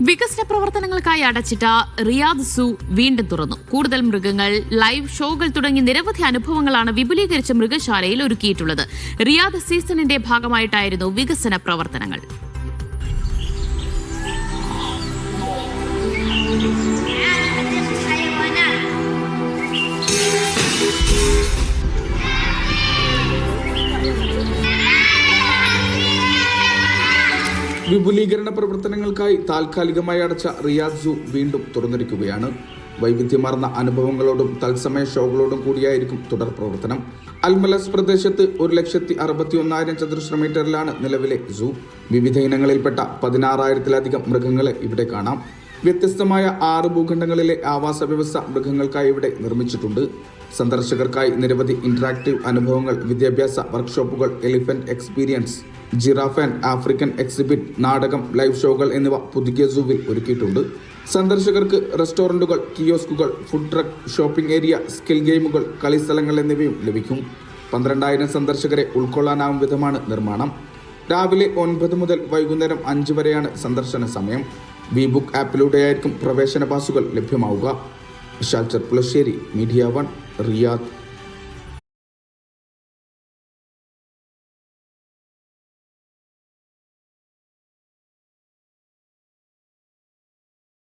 വികസന പ്രവർത്തനങ്ങൾക്കായി അടച്ചിട്ട റിയാദ് സൂ വീണ്ടും തുറന്നു. കൂടുതൽ മൃഗങ്ങൾ, ലൈവ് ഷോകൾ തുടങ്ങി നിരവധി അനുഭവങ്ങളാണ് വിപുലീകരിച്ച മൃഗശാലയിൽ ഒരുക്കിയിട്ടുള്ളത്. റിയാദ് സീസണിന്റെ ഭാഗമായിട്ടായിരുന്നു വികസന പ്രവർത്തനങ്ങൾ. വിപുലീകരണ പ്രവർത്തനങ്ങൾക്കായി താൽക്കാലികമായി അടച്ച റിയാദ് സൂ വീണ്ടും തുറന്നിരിക്കുകയാണ്. വൈവിധ്യമാർന്ന അനുഭവങ്ങളോടും തത്സമയ ഷോകളോടും കൂടിയായിരിക്കും തുടർ പ്രവർത്തനം. അൽമലസ് പ്രദേശത്ത് 1,61,000 ചതുരശ്ര മീറ്ററിലാണ് നിലവിലെ സൂ. വിവിധ ഇനങ്ങളിൽപ്പെട്ട 16,000-ലധികം മൃഗങ്ങളെ ഇവിടെ കാണാം. വ്യത്യസ്തമായ 6 ഭൂഖണ്ഡങ്ങളിലെ ആവാസ വ്യവസ്ഥ മൃഗങ്ങൾക്കായി ഇവിടെ നിർമ്മിച്ചിട്ടുണ്ട്. സന്ദർശകർക്കായി നിരവധി ഇന്ററാക്റ്റീവ് അനുഭവങ്ങൾ, വിദ്യാഭ്യാസ വർക്ക്ഷോപ്പുകൾ, elephant experience, giraffe and African exhibit, നാടകം, ലൈവ് ഷോകൾ എന്നിവ പുതുക്കിയ സൂവിൽ ഒരുക്കിയിട്ടുണ്ട്. സന്ദർശകർക്ക് റെസ്റ്റോറന്റുകൾ, കിയോസ്കുകൾ, food truck, shopping area, skill ഗെയിമുകൾ, കളിസ്ഥലങ്ങൾ എന്നിവയും ലഭിക്കും. 12,000 സന്ദർശകരെ ഉൾക്കൊള്ളാനാവും വിധമാണ് നിർമ്മാണം. രാവിലെ 9 മുതൽ വൈകുന്നേരം 5 വരെയാണ് സന്ദർശന സമയം. ബുക്ക് ആപ്പിലൂടെയായിരിക്കും പ്രവേശന പാസുകൾ ലഭ്യമാവുക. Vishal Cherpulassery, media 1, Riyadh.